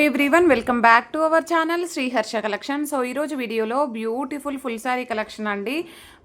Everyone welcome back to our channel Shri Harsha collection. So ఈరోజు వీడియోలో beautiful full sari collection అండి.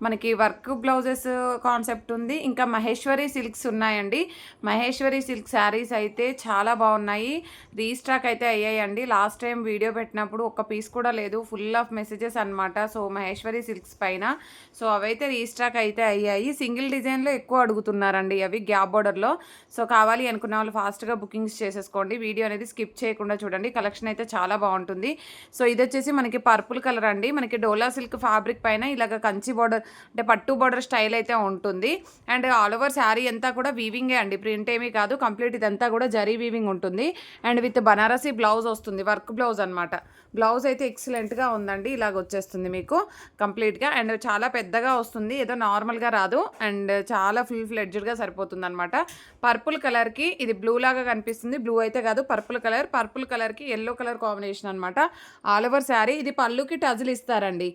మనకి వర్క్ బ్లౌజెస్ కాన్సెప్ట్ ఉంది, ఇంకా మహేశ్వరి సిల్క్స్ ఉన్నాయండి. మహేశ్వరి సిల్క్ శారీస్ అయితే చాలా బాగున్నాయి. రీస్టాక్ అయితే అయ్యాయండి. లాస్ట్ టైం వీడియో పెట్టినప్పుడు ఒక్క పీస్ కూడా లేదు, ఫుల్ ఆఫ్ మెసేజెస్ అనమాట. సో మహేశ్వరి సిల్క్స్ పైన సో అవైతే రీస్టాక్ అయితే అయ్యాయి. సింగిల్ డిజైన్లో ఎక్కువ అడుగుతున్నారండి అవి గ్యాప్ బోర్డర్లో. సో కావాలి అనుకున్న వాళ్ళు ఫాస్ట్గా బుకింగ్స్ చేసేసుకోండి. వీడియో అనేది స్కిప్ చేయకుండా చూడండి, కలెక్షన్ అయితే చాలా బాగుంటుంది. సో ఇది వచ్చేసి మనకి పర్పుల్ కలర్ అండి. మనకి డోలా సిల్క్ ఫ్యాబ్రిక్ పైన ఇలాగ కంచి బోర్డర్ అంటే పట్టు బోర్డర్ స్టైల్ అయితే ఉంటుంది. అండ్ ఆల్ ఓవర్ శారీ అంతా కూడా వీవింగే అండి, ప్రింట్ ఏమీ కాదు. కంప్లీట్ ఇదంతా కూడా జరీ వీవింగ్ ఉంటుంది. అండ్ విత్ బనారసీ బ్లౌజ్ వస్తుంది, వర్క్ బ్లౌజ్ అనమాట. బ్లౌజ్ అయితే ఎక్సలెంట్గా ఉందండి, ఇలాగ వచ్చేస్తుంది మీకు కంప్లీట్గా. అండ్ చాలా పెద్దగా వస్తుంది, ఏదో నార్మల్గా రాదు. అండ్ చాలా ఫుల్ ఫ్లెడ్జ్డ్గా సరిపోతుంది అనమాట. పర్పుల్ కలర్కి ఇది బ్లూ లాగా కనిపిస్తుంది, బ్లూ అయితే కాదు పర్పుల్ కలర్. పర్పుల్ కలర్కి ఎల్లో కలర్ కాంబినేషన్ అనమాట. ఆల్ ఓవర్ శారీ ఇది పళ్ళుకి టజులు ఇస్తారండి,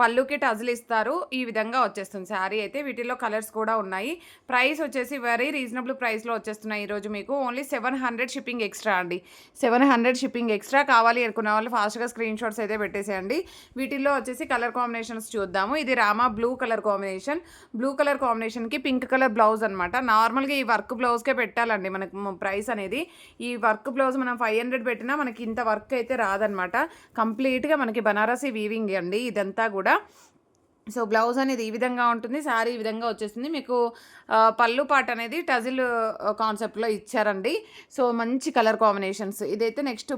పళ్ళుకి టజులు ఇస్తారు. ఈ విధంగా వచ్చేస్తుంది శారీ అయితే. వీటిల్లో కలర్స్ కూడా ఉన్నాయి. ప్రైస్ వచ్చేసి వెరీ రీజనబుల్ ప్రైస్లో వచ్చేస్తున్నాయి ఈరోజు మీకు. ఓన్లీ 700 షిప్పింగ్ ఎక్స్ట్రా అండి, 700 షిప్పింగ్ ఎక్స్ట్రా. కావాలి అనుకున్న వాళ్ళు ఫాస్ట్గా స్క్రీన్ షాట్స్ అయితే పెట్టేసేయండి. వీటిల్లో వచ్చేసి కలర్ కాంబినేషన్స్ చూద్దాము. ఇది Rama blue colour combination, blue colour కాంబినేషన్కి పింక్ కలర్ బ్లౌజ్ అనమాట. నార్మల్గా ఈ వర్క్ బ్లౌజ్కే పెట్టాలండి మనకు ప్రైస్ అనేది. ఈ వర్క్ బ్లౌజ్ మనం 500 పెట్టినా మనకి ఇంత వర్క్ అయితే రాదనమాట. కంప్లీట్గా మనకి బనారసీ వీవింగ్ అండి ఇదంతా కూడా. సో బ్లౌజ్ అనేది ఈ విధంగా ఉంటుంది, శారీ ఈ విధంగా వచ్చేస్తుంది మీకు. పళ్ళు పాట అనేది టజిల్ కాన్సెప్ట్లో ఇచ్చారండి. సో మంచి కలర్ కాంబినేషన్స్. ఇదైతే నెక్స్ట్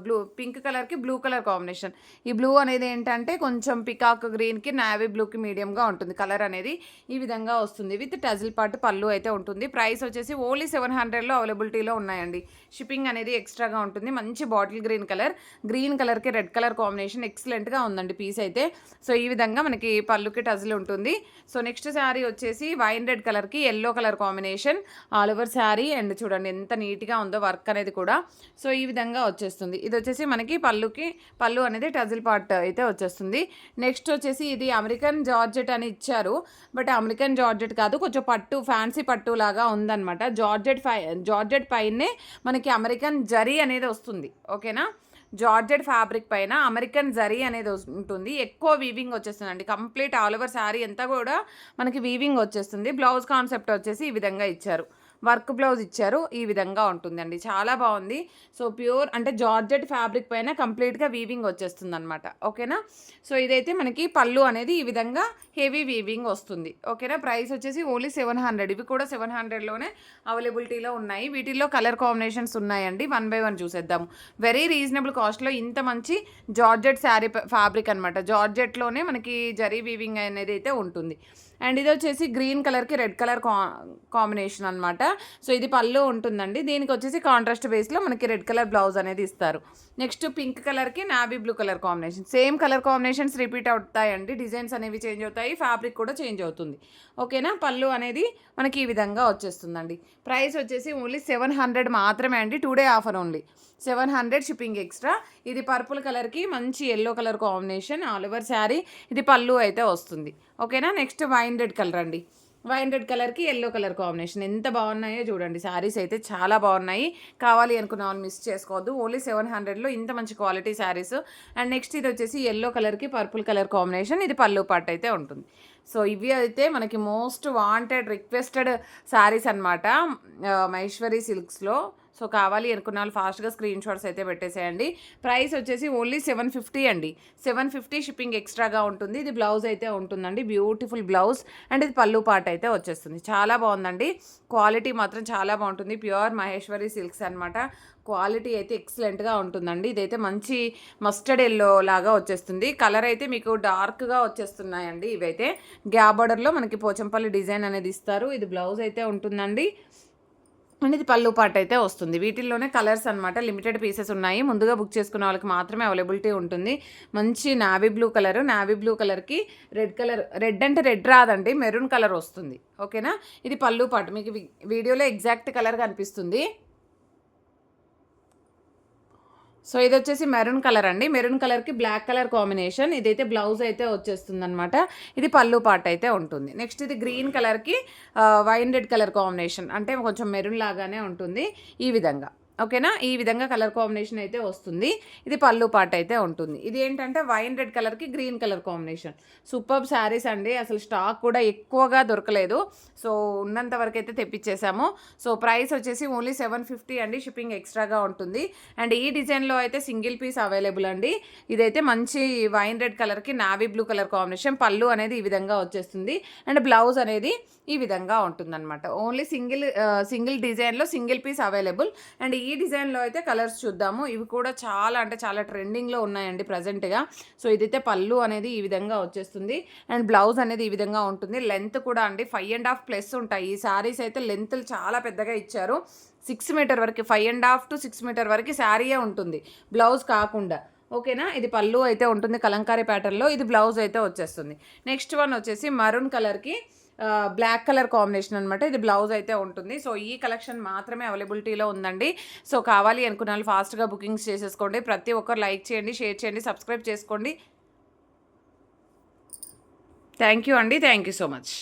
బ్లూ పింక్ కలర్కి బ్లూ కలర్ కాంబినేషన్. ఈ బ్లూ అనేది ఏంటంటే కొంచెం పికాక్ గ్రీన్కి నావీ బ్లూకి మీడియంగా ఉంటుంది కలర్ అనేది. ఈ విధంగా వస్తుంది విత్ టజిల్ పార్ట్ పళ్ళు అయితే ఉంటుంది. ప్రైస్ వచ్చేసి ఓన్లీ 700లో అవైలబిలిటీలో ఉన్నాయండి. షిప్పింగ్ అనేది ఎక్స్ట్రాగా ఉంటుంది. మంచి బాటిల్ గ్రీన్ కలర్, గ్రీన్ కలర్కి రెడ్ కలర్ కాంబినేషన్ ఎక్సలెంట్గా ఉందండి పీస్ అయితే. సో ఈ విధంగా మనకి పళ్ళుకి టజిల్ ఉంటుంది. సో నెక్స్ట్ శారీ వచ్చేసి వైన్ రెడ్ కలర్కి yellow colour combination all over sari. And చూడండి ఎంత నీట్గా ఉందో వర్క్ అనేది కూడా. సో ఈ విధంగా వచ్చేస్తుంది. ఇది వచ్చేసి మనకి పళ్ళు అనేది టజిల్ పార్ట్ అయితే వచ్చేస్తుంది. నెక్స్ట్ వచ్చేసి ఇది అమెరికన్ జార్జెట్ అని ఇచ్చారు, బట్ అమెరికన్ జార్జెట్ కాదు, కొంచెం పట్టు ఫ్యాన్సీ పట్టు లాగా ఉందన్నమాట. జార్జెట్ పైనే మనకి అమెరికన్ జరీ అనేది వస్తుంది. ఓకేనా, జార్జెట్ ఫ్యాబ్రిక్ పైన అమెరికన్ జరీ అనేది ఉంటుంది. ఎక్కువ వీవింగ్ వచ్చేస్తుందండి, కంప్లీట్ ఆల్ ఓవర్ శారీ అంతా కూడా మనకి వీవింగ్ వచ్చేస్తుంది. బ్లౌజ్ కాన్సెప్ట్ వచ్చేసి ఈ విధంగా ఇచ్చారు, వర్క్ బ్లౌజ్ ఇచ్చారు. ఈ విధంగా ఉంటుందండి, చాలా బాగుంది. సో ప్యూర్ అంటే జార్జెట్ ఫ్యాబ్రిక్ పైన కంప్లీట్గా వీవింగ్ వచ్చేస్తుంది అనమాట. ఓకేనా, సో ఇదైతే మనకి పళ్ళు అనేది ఈ విధంగా హెవీ వీవింగ్ వస్తుంది. ఓకేనా, ప్రైస్ వచ్చేసి ఓన్లీ 700. ఇవి కూడా 700లోనే అవైలబిలిటీలో ఉన్నాయి. వీటిల్లో కలర్ కాంబినేషన్స్ ఉన్నాయండి, 1 by 1 చూసేద్దాము. వెరీ రీజనబుల్ కాస్ట్లో ఇంత మంచి జార్జెట్ శారీ ఫ్యాబ్రిక్ అనమాట. జార్జెట్లోనే మనకి జరీ వీవింగ్ అనేది అయితే ఉంటుంది. అండ్ ఇది వచ్చేసి గ్రీన్ కలర్కి రెడ్ కలర్ కాంబినేషన్ అనమాట. సో ఇది పళ్ళు ఉంటుందండి. దీనికి వచ్చేసి కాంట్రాస్ట్ బేస్లో మనకి రెడ్ కలర్ బ్లౌజ్ అనేది ఇస్తారు. నెక్స్ట్ పింక్ కలర్కి navy blue colour combination. Same colour combinations repeat అవుతాయండి, డిజైన్స్ అనేవి చేంజ్ అవుతాయి, ఫ్యాబ్రిక్ కూడా చేంజ్ అవుతుంది. ఓకేనా, పళ్ళు అనేది మనకి ఈ విధంగా వచ్చేస్తుందండి. ప్రైస్ వచ్చేసి ఓన్లీ 700 మాత్రమే అండి. 2 day offer only 700 shipping extra. ఇది పర్పుల్ కలర్కి మంచి yellow colour combination all over sari. ఇది పళ్ళు అయితే వస్తుంది. ఓకేనా, నెక్స్ట్ వైన్ రెడ్ కలర్ అండి. వైన్ రెడ్ కలర్కి ఎల్లో కలర్ కాంబినేషన్ ఎంత బాగున్నాయో చూడండి. శారీస్ అయితే చాలా బాగున్నాయి. కావాలి అనుకున్న వాళ్ళు మిస్ చేసుకోవద్దు. ఓన్లీ 700లో ఇంత మంచి క్వాలిటీ శారీస్. అండ్ నెక్స్ట్ ఇది వచ్చేసి ఎల్లో కలర్కి పర్పుల్ కలర్ కాంబినేషన్. ఇది పళ్ళు పార్ట్ అయితే ఉంటుంది. సో ఇవి అయితే మనకి మోస్ట్ వాంటెడ్ రిక్వెస్టెడ్ శారీస్ అనమాట మహేశ్వరి సిల్క్స్లో. సో కావాలి అనుకున్న వాళ్ళు ఫాస్ట్గా స్క్రీన్ షాట్స్ అయితే పెట్టేసేయండి. ప్రైస్ వచ్చేసి ఓన్లీ 750 అండి, 750 షిప్పింగ్ ఎక్స్ట్రాగా ఉంటుంది. ఇది బ్లౌజ్ అయితే ఉంటుందండి, బ్యూటిఫుల్ బ్లౌజ్. అండ్ ఇది పళ్ళు పార్ట్ అయితే వచ్చేస్తుంది. చాలా బాగుందండి, క్వాలిటీ మాత్రం చాలా బాగుంటుంది. ప్యూర్ మహేశ్వరి సిల్క్స్ అనమాట. క్వాలిటీ అయితే ఎక్సలెంట్గా ఉంటుందండి. ఇదైతే మంచి మస్టర్డ్ ఎల్లో లాగా వచ్చేస్తుంది. కలర్ అయితే మీకు డార్క్గా వచ్చేస్తున్నాయండి. ఇవైతే గ్యాప్ బార్డర్లో మనకి పోచంపల్లి డిజైన్ అనేది ఇస్తారు. ఇది బ్లౌజ్ అయితే ఉంటుందండి. అండ్ ఇది పళ్ళు పార్ట్ అయితే వస్తుంది. వీటిల్లోనే కలర్స్ అనమాట, లిమిటెడ్ పీసెస్ ఉన్నాయి. ముందుగా బుక్ చేసుకున్న వాళ్ళకి మాత్రమే అవైలబిలిటీ ఉంటుంది. మంచి navy blue colour, navy blue కలర్కి రెడ్ కలర్, రెడ్ అంటే రెడ్ రాదండి, మెరూన్ కలర్ వస్తుంది. ఓకేనా, ఇది పళ్ళు పార్ట్. మీకు వీడియోలో ఎగ్జాక్ట్ కలర్ కనిపిస్తుంది. సో ఇది వచ్చేసి మెరూన్ కలర్ అండి, మెరూన్ కలర్కి బ్లాక్ కలర్ కాంబినేషన్. ఇదైతే బ్లౌజ్ అయితే వచ్చేస్తుంది అనమాట. ఇది పళ్ళు పార్ట్ అయితే ఉంటుంది. నెక్స్ట్ ఇది గ్రీన్ కలర్కి వైన్ రెడ్ కలర్ కాంబినేషన్, అంటే కొంచెం మెరూన్ లాగానే ఉంటుంది ఈ విధంగా. ఓకేనా, ఈ విధంగా కలర్ కాంబినేషన్ అయితే వస్తుంది. ఇది పళ్ళు పాట అయితే ఉంటుంది. ఇది ఏంటంటే వైన్ రెడ్ కలర్కి green colour combination. Superb saris అండి, అసలు స్టాక్ కూడా ఎక్కువగా దొరకలేదు. సో ఉన్నంత వరకు అయితే తెప్పించేసాము. సో ప్రైస్ వచ్చేసి ఓన్లీ 750 అండి, షిప్పింగ్ ఎక్స్ట్రాగా ఉంటుంది. అండ్ ఈ డిజైన్లో అయితే సింగిల్ పీస్ అవైలబుల్ అండి. ఇదైతే మంచి వైన్ రెడ్ కలర్కి నావీ బ్లూ కలర్ కాంబినేషన్. పళ్ళు అనేది ఈ విధంగా వచ్చేస్తుంది అండ్ బ్లౌజ్ అనేది ఈ విధంగా ఉంటుందన్నమాట. ఓన్లీ సింగిల్ డిజైన్లో సింగిల్ పీస్ అవైలబుల్. అండ్ ఈ డిజైన్లో అయితే కలర్స్ చూద్దాము. ఇవి కూడా చాలా అంటే చాలా ట్రెండింగ్లో ఉన్నాయండి ప్రజెంట్గా. సో ఇదైతే పళ్ళు అనేది ఈ విధంగా వచ్చేస్తుంది అండ్ బ్లౌజ్ అనేది ఈ విధంగా ఉంటుంది. లెంత్ కూడా అండి 5.5 ప్లస్ ఉంటాయి. ఈ శారీస్ అయితే లెంత్లు చాలా పెద్దగా ఇచ్చారు. 6 మీటర్ వరకు, 5.5 to 6 మీటర్ వరకు శారీయే ఉంటుంది, బ్లౌజ్ కాకుండా. ఓకేనా, ఇది పళ్ళు అయితే ఉంటుంది కలంకారీ ప్యాటర్న్లో. ఇది బ్లౌజ్ అయితే వచ్చేస్తుంది. నెక్స్ట్ వన్ వచ్చేసి మరూన్ కలర్కి బ్లాక్ కలర్ కాంబినేషన్ అనమాట. ఇది బ్లౌజ్ అయితే ఉంటుంది. సో ఈ కలెక్షన్ మాత్రమే అవైలబిలిటీలో ఉందండి. సో కావాలి అనుకున్న వాళ్ళు ఫాస్ట్గా బుకింగ్స్ చేసేసుకోండి. ప్రతి ఒక్కరు లైక్ చేయండి, షేర్ చేయండి, సబ్స్క్రైబ్ చేసుకోండి. థ్యాంక్ యూ అండి, థ్యాంక్ యూ సో మచ్.